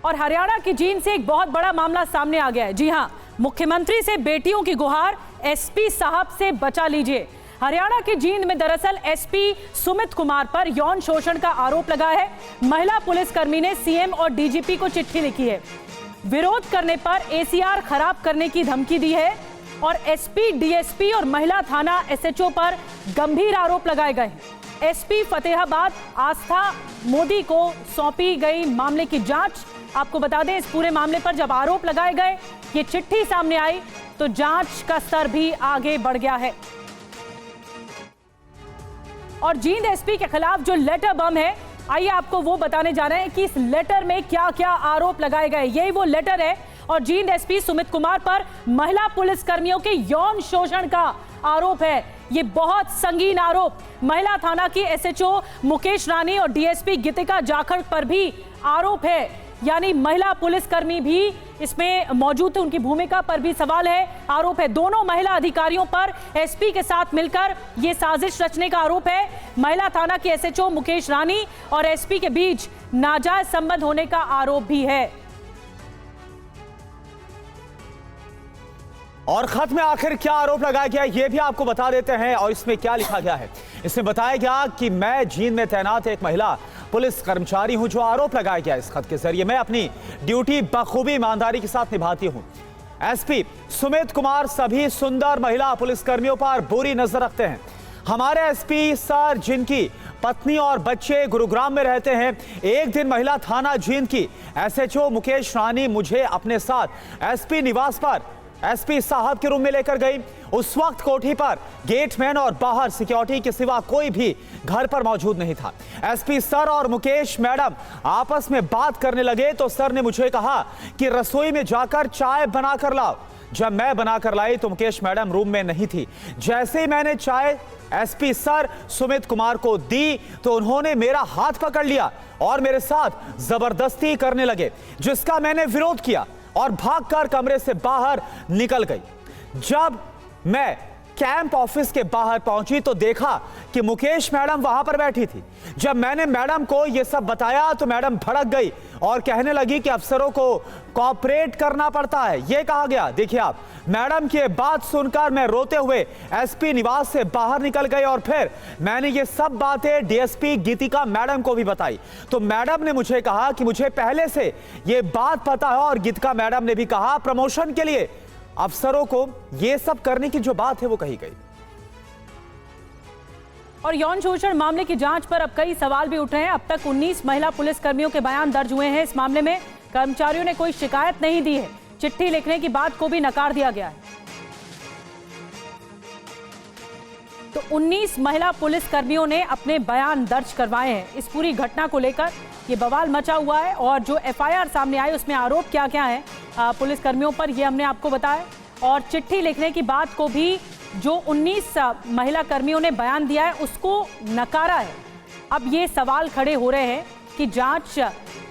और हरियाणा की जींद से एक बहुत बड़ा मामला सामने आ गया है। जी हां, मुख्यमंत्री से बेटियों की गुहार, एसपी साहब से बचा लीजिए। हरियाणा की जींद में दरअसल एसपी सुमित कुमार पर यौन शोषण का आरोप लगा है। महिला पुलिसकर्मी ने सीएम और डीजीपी को चिट्ठी लिखी है। विरोध करने पर एसीआर खराब करने की धमकी दी है और एसपी, डीएसपी और महिला थाना एसएचओ पर गंभीर आरोप लगाए गए। एसपी फतेहाबाद आस्था मोदी को सौंपी गई मामले की जांच। आपको बता दें, इस पूरे मामले पर जब आरोप लगाए गए, ये चिट्ठी सामने आई तो जांच का स्तर भी आगे बढ़ गया है। और जींद एसपी के खिलाफ जो लेटर बम है, आइए आपको वो बताने जा रहे हैं कि इस लेटर में क्या क्या आरोप लगाए गए। यही वो लेटर है और जींद एसपी सुमित कुमार पर महिला पुलिसकर्मियों के यौन शोषण का आरोप है। ये बहुत संगीन आरोप। महिला थाना की एसएचओ मुकेश रानी और डीएसपी गीतिका जाखड़ पर भी आरोप है, यानी महिला पुलिसकर्मी भी इसमें मौजूद है, उनकी भूमिका पर भी सवाल है, आरोप है। दोनों महिला अधिकारियों पर एसपी के साथ मिलकर ये साजिश रचने का आरोप है। महिला थाना की एसएचओ मुकेश रानी और एसपी के बीच नाजायज संबंध होने का आरोप भी है। और खत में आखिर क्या आरोप लगाया गया ये भी आपको बता देते हैं। और इसमें क्या लिखा गया है, इसमें बताया गया कि मैं जींद में तैनात एक महिला पुलिस कर्मचारी हूं। जो आरोप लगाया गया इस खत के जरिए, मैं अपनी ड्यूटी बखूबी ईमानदारी के साथ निभाती हूं। एसपी सुमित कुमार सभी सुंदर महिला पुलिसकर्मियों पर बुरी नजर रखते हैं। हमारे एसपी सर, जिनकी पत्नी और बच्चे गुरुग्राम में रहते हैं, एक दिन महिला थाना जींद की एसएचओ मुकेश रानी मुझे अपने साथ एसपी निवास पर एसपी साहब के रूम में लेकर गई। उस वक्त कोठी पर गेटमैन और बाहर सिक्योरिटी के सिवा कोई भी घर पर मौजूद नहीं था। एसपी सर और मुकेश मैडम आपस में बात करने लगे तो सर ने मुझे कहा कि रसोई में जाकर चाय बनाकर लाओ। जब मैं बनाकर लाई तो मुकेश मैडम रूम में नहीं थी। जैसे ही मैंने चाय एसपी सर सुमित कुमार को दी तो उन्होंने मेरा हाथ पकड़ लिया और मेरे साथ जबरदस्ती करने लगे, जिसका मैंने विरोध किया और भागकर कमरे से बाहर निकल गई। जब मैं कैंप ऑफिस के बाहर पहुंची तो देखा कि मुकेश मैडम वहां पर बैठी थी। जब मैंने मैडम को यह सब बताया तो मैडम भड़क गई और कहने लगी कि अफसरों को कोऑपरेट करना पड़ता है, यह कहा गया। देखिए आप, मैडम की बात सुनकर मैं रोते हुए एसपी निवास से बाहर निकल गई और फिर मैंने ये सब बातें डीएसपी गीतिका मैडम को भी बताई। तो मैडम ने मुझे कहा कि मुझे पहले से ये बात पता है और गीतिका मैडम ने भी कहा प्रमोशन के लिए अफसरों को ये सब करने की जो बात है वो कही गई। और यौन शोषण मामले की जांच पर अब कई सवाल भी उठ रहे हैं। अब तक 19 महिला पुलिसकर्मियों के बयान दर्ज हुए हैं। इस मामले में कर्मचारियों ने कोई शिकायत नहीं दी है। चिट्ठी लिखने की बात को भी नकार दिया गया है। तो 19 महिला पुलिसकर्मियों ने अपने बयान दर्ज करवाए हैं। इस पूरी घटना को लेकर ये बवाल मचा हुआ है और जो एफआईआर सामने आई उसमें आरोप क्या क्या है पुलिसकर्मियों पर, ये हमने आपको बताया। और चिट्ठी लिखने की बात को भी जो 19 महिला कर्मियों ने बयान दिया है उसको नकारा है। अब ये सवाल खड़े हो रहे हैं कि जांच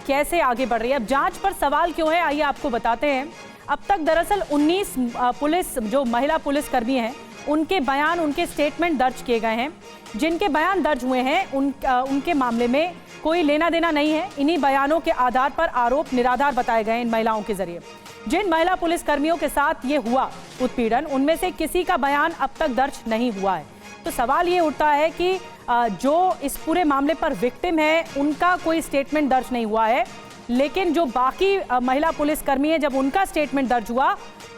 कैसे आगे बढ़ रही है। अब जांच पर सवाल क्यों है, आइए आपको बताते हैं। अब तक दरअसल 19 जो महिला पुलिसकर्मी हैं उनके बयान, उनके स्टेटमेंट दर्ज किए गए हैं। जिनके बयान दर्ज हुए हैं उनके मामले में कोई लेना देना नहीं है। इन्हीं बयानों के आधार पर आरोप निराधार बताए गए इन महिलाओं के जरिए। जिन महिला पुलिसकर्मियों के साथ ये हुआ उत्पीड़न, उनमें से किसी का बयान अब तक दर्ज नहीं हुआ है। तो सवाल ये उठता है कि जो इस पूरे मामले पर विक्टिम है उनका कोई स्टेटमेंट दर्ज नहीं हुआ है, लेकिन जो बाकी महिला पुलिसकर्मी है जब उनका स्टेटमेंट दर्ज हुआ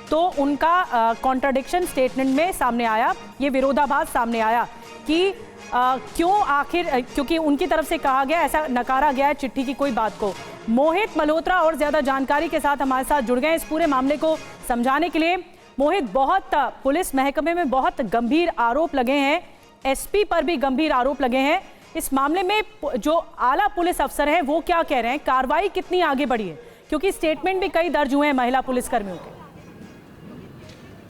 तो उनका कॉन्ट्राडिक्शन स्टेटमेंट में सामने आया। ये विरोधाभास सामने आया कि क्यों, आखिर क्योंकि उनकी तरफ से कहा गया, ऐसा नकारा गया है चिट्ठी की कोई बात को। मोहित मल्होत्रा और ज्यादा जानकारी के साथ हमारे साथ जुड़ गए इस पूरे मामले को समझाने के लिए। मोहित, बहुत पुलिस महकमे में बहुत गंभीर आरोप लगे हैं, एसपी पर भी गंभीर आरोप लगे हैं। इस मामले में जो आला पुलिस अफसर हैं वो क्या कह रहे हैं, कार्रवाई कितनी आगे बढ़ी है, क्योंकि स्टेटमेंट भी कई दर्ज हुए हैं महिला पुलिसकर्मियों के।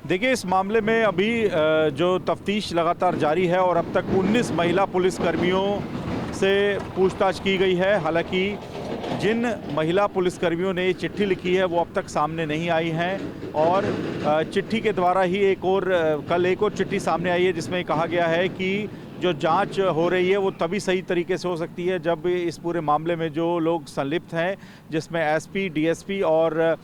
देखिए, इस मामले में अभी जो तफ्तीश लगातार जारी है और अब तक 19 महिला पुलिसकर्मियों से पूछताछ की गई है। हालांकि जिन महिला पुलिसकर्मियों ने चिट्ठी लिखी है वो अब तक सामने नहीं आई हैं और चिट्ठी के द्वारा ही कल एक और चिट्ठी सामने आई है जिसमें कहा गया है कि जो जांच हो रही है वो तभी सही तरीके से हो सकती है जब इस पूरे मामले में जो लोग संलिप्त हैं, जिसमें एसपी, डीएसपी और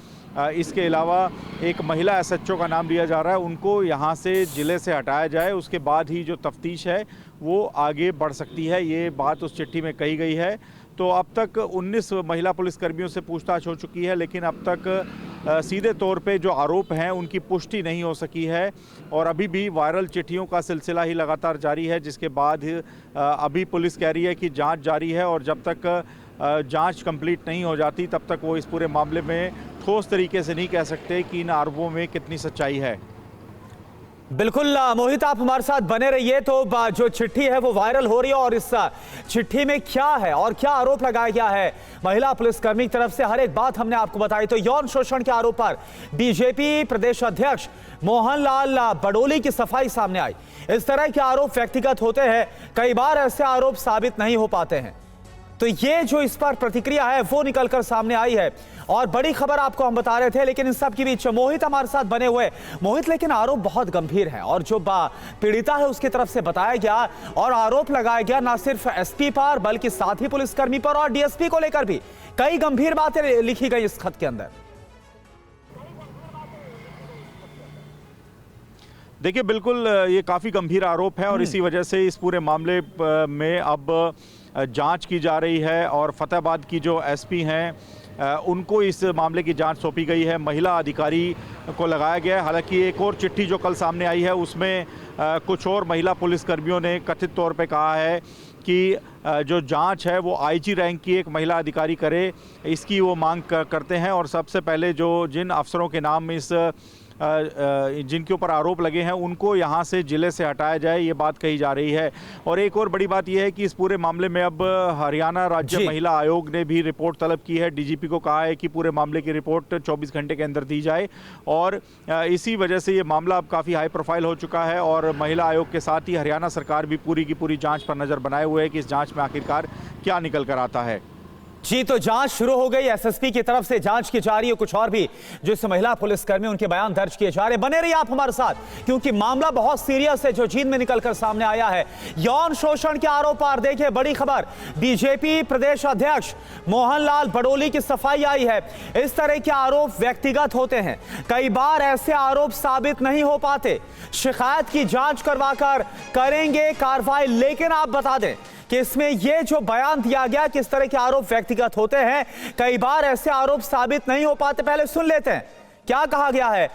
इसके अलावा एक महिला एसएचओ का नाम लिया जा रहा है, उनको यहाँ से ज़िले से हटाया जाए। उसके बाद ही जो तफ्तीश है वो आगे बढ़ सकती है, ये बात उस चिट्ठी में कही गई है। तो अब तक 19 महिला पुलिसकर्मियों से पूछताछ हो चुकी है, लेकिन अब तक सीधे तौर पे जो आरोप हैं उनकी पुष्टि नहीं हो सकी है और अभी भी वायरल चिट्ठियों का सिलसिला ही लगातार जारी है, जिसके बाद अभी पुलिस कह रही है कि जांच जारी है और जब तक जांच कंप्लीट नहीं हो जाती तब तक वो इस पूरे मामले में ठोस तरीके से नहीं कह सकते कि इन आरोपों में कितनी सच्चाई है। बिल्कुल मोहित, आप हमारे साथ बने रहिए। तो जो चिट्ठी है वो वायरल हो रही है और इस चिट्ठी में क्या है और क्या आरोप लगाया गया है महिला पुलिसकर्मी की तरफ से, हर एक बात हमने आपको बताई। तो यौन शोषण के आरोप पर बीजेपी प्रदेश अध्यक्ष मोहन लाल बडोली की सफाई सामने आई। इस तरह के आरोप व्यक्तिगत होते हैं, कई बार ऐसे आरोप साबित नहीं हो पाते हैं। तो ये जो इस पर प्रतिक्रिया है वो निकलकर सामने आई है और बड़ी खबर आपको हम बता रहे थे। लेकिन इन सब के बीच मोहित हमारे साथ बने हुए। मोहित, लेकिन आरोप बहुत गंभीर है और जो पीड़िता है उसकी तरफ से बताया गया और आरोप लगाया गया ना सिर्फ एसपी पर बल्कि साथी पुलिसकर्मी पर और डीएसपी को लेकर भी कई गंभीर बातें लिखी गई इस खत के अंदर। देखिए, बिल्कुल ये काफ़ी गंभीर आरोप है और इसी वजह से इस पूरे मामले में अब जांच की जा रही है और फतेहाबाद की जो एसपी हैं उनको इस मामले की जांच सौंपी गई है। महिला अधिकारी को लगाया गया है। हालांकि एक और चिट्ठी जो कल सामने आई है उसमें कुछ और महिला पुलिसकर्मियों ने कथित तौर पे कहा है कि जो जांच है वो आईजी रैंक की एक महिला अधिकारी करे, इसकी वो मांग करते हैं। और सबसे पहले जिन अफसरों के नाम इस जिनके ऊपर आरोप लगे हैं उनको यहाँ से ज़िले से हटाया जाए, ये बात कही जा रही है। और एक और बड़ी बात यह है कि इस पूरे मामले में अब हरियाणा राज्य महिला आयोग ने भी रिपोर्ट तलब की है। डीजीपी को कहा है कि पूरे मामले की रिपोर्ट 24 घंटे के अंदर दी जाए और इसी वजह से ये मामला अब काफ़ी हाई प्रोफाइल हो चुका है और महिला आयोग के साथ ही हरियाणा सरकार भी पूरी की पूरी जाँच पर नज़र बनाए हुए है कि इस जाँच में आखिरकार क्या निकल कर आता है। जी, तो जांच शुरू हो गई। एसएसपी की तरफ से जांच की जा रही है। कुछ और भी जो इस महिला पुलिसकर्मी उनके बयान दर्ज किए जा रहे हैं। बने रहिए आप हमारे साथ क्योंकि मामला बहुत सीरियस है जो जींद में निकलकर सामने आया है। यौन शोषण के आरोप पर देखिए बड़ी खबर, बीजेपी प्रदेश अध्यक्ष मोहन लाल बडोली की सफाई आई है। इस तरह के आरोप व्यक्तिगत होते हैं, कई बार ऐसे आरोप साबित नहीं हो पाते। शिकायत की जांच करवाकर करेंगे कार्रवाई, लेकिन आप बता दें कि इसमें यह जो बयान दिया गया किस तरह के आरोप व्यक्तिगत होते हैं, कई बार ऐसे आरोप साबित नहीं हो पाते। पहले सुन लेते हैं क्या कहा गया है।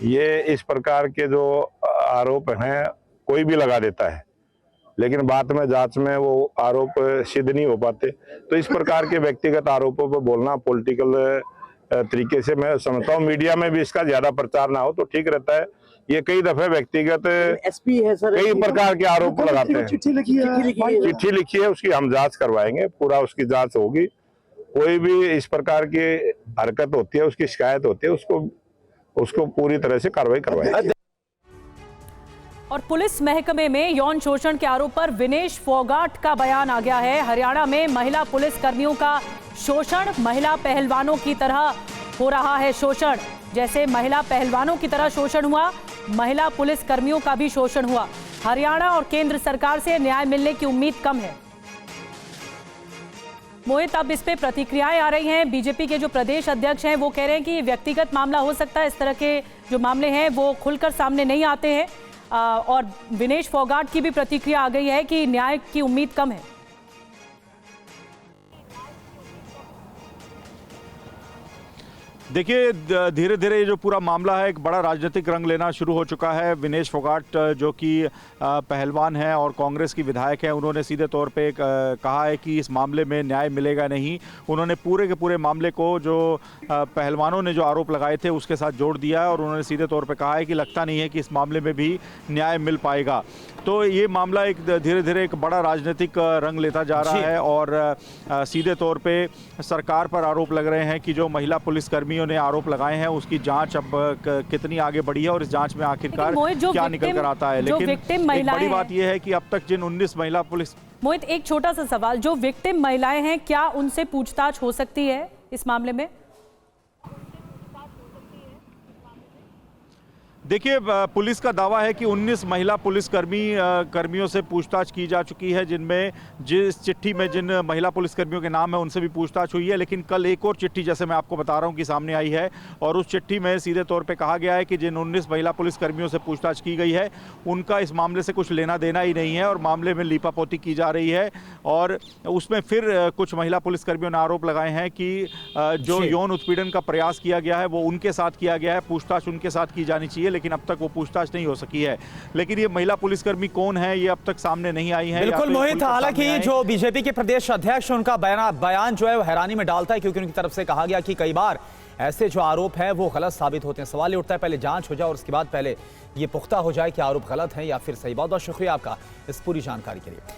ये इस प्रकार के जो आरोप हैं कोई भी लगा देता है, लेकिन बाद में जांच में वो आरोप सिद्ध नहीं हो पाते। तो इस प्रकार के व्यक्तिगत आरोपों पर बोलना पॉलिटिकल तरीके से मैं समझता हूँ। मीडिया में भी इसका ज्यादा प्रचार ना हो तो ठीक रहता है। ये कई दफे व्यक्तिगत एसपी है सर, कई प्रकार के आरोप लगाते हैं। चिट्ठी लिखी है, उसकी हम जांच करवाएंगे, पूरा उसकी जांच होगी। कोई भी इस प्रकार की हरकत होती है, उसकी शिकायत होती है, उसको पूरी तरह से कार्रवाई करवाएंगे। और पुलिस महकमे में यौन शोषण के आरोप पर विनेश फोगाट का बयान आ गया है। हरियाणा में महिला पुलिस कर्मियों का शोषण, महिला पहलवानों की तरह हो रहा है शोषण। जैसे महिला पहलवानों की तरह शोषण हुआ, महिला पुलिस कर्मियों का भी शोषण हुआ। हरियाणा और केंद्र सरकार से न्याय मिलने की उम्मीद कम है। मोहित, अब इस पे प्रतिक्रियाएं आ रही हैं। बीजेपी के जो प्रदेश अध्यक्ष हैं वो कह रहे हैं कि व्यक्तिगत मामला हो सकता है, इस तरह के जो मामले हैं वो खुलकर सामने नहीं आते हैं। और विनेश फोगाट की भी प्रतिक्रिया आ गई है कि न्याय की उम्मीद कम है। देखिए, धीरे धीरे ये जो पूरा मामला है एक बड़ा राजनीतिक रंग लेना शुरू हो चुका है। विनेश फोगाट जो कि पहलवान हैं और कांग्रेस की विधायक हैं, उन्होंने सीधे तौर पे कहा है कि इस मामले में न्याय मिलेगा नहीं। उन्होंने पूरे के पूरे मामले को जो पहलवानों ने जो आरोप लगाए थे उसके साथ जोड़ दिया है और उन्होंने सीधे तौर पे कहा है कि लगता नहीं है कि इस मामले में भी न्याय मिल पाएगा। तो ये मामला एक धीरे धीरे एक बड़ा राजनीतिक रंग लेता जा रहा है और सीधे तौर पे सरकार पर आरोप लग रहे हैं कि जो महिला पुलिसकर्मियों ने आरोप लगाए हैं उसकी जांच अब कितनी आगे बढ़ी है और इस जांच में आखिरकार क्या निकल कर आता है। लेकिन एक बड़ी बात यह है कि अब तक जिन 19 महिला पुलिस। मोहित, एक छोटा सा सवाल, जो विक्टिम महिलाएं हैं क्या उनसे पूछताछ हो सकती है इस मामले में? देखिए, पुलिस का दावा है कि 19 महिला कर्मियों से पूछताछ की जा चुकी है, जिनमें जिस चिट्ठी में जिन महिला पुलिसकर्मियों के नाम है उनसे भी पूछताछ हुई है। लेकिन कल एक और चिट्ठी, जैसे मैं आपको बता रहा हूं, कि सामने आई है और उस चिट्ठी में सीधे तौर पे कहा गया है कि जिन 19 महिला पुलिसकर्मियों से पूछताछ की गई है उनका इस मामले से कुछ लेना देना ही नहीं है और मामले में लीपापोती की जा रही है। और उसमें फिर कुछ महिला पुलिसकर्मियों ने आरोप लगाए हैं कि जो यौन उत्पीड़न का प्रयास किया गया है वो उनके साथ किया गया है, पूछताछ उनके साथ की जानी चाहिए, लेकिन अब तक वो पूछताछ नहीं हो सकी है। लेकिन ये महिला पुलिसकर्मी कौन है ये अब तक सामने नहीं आई है। बिल्कुल मोहित, हालांकि जो बीजेपी के प्रदेश अध्यक्ष उनका बयान जो है वो हैरानी में डालता है, क्योंकि उनकी तरफ से कहा गया कि कई बार ऐसे जो आरोप हैं वो गलत साबित होते हैं। सवाल ये उठता है पहले जांच हो जाए और उसके बाद पहले ये पुख्ता हो जाए कि आरोप गलत है या फिर सही। बहुत बहुत शुक्रिया आपका इस पूरी जानकारी के लिए।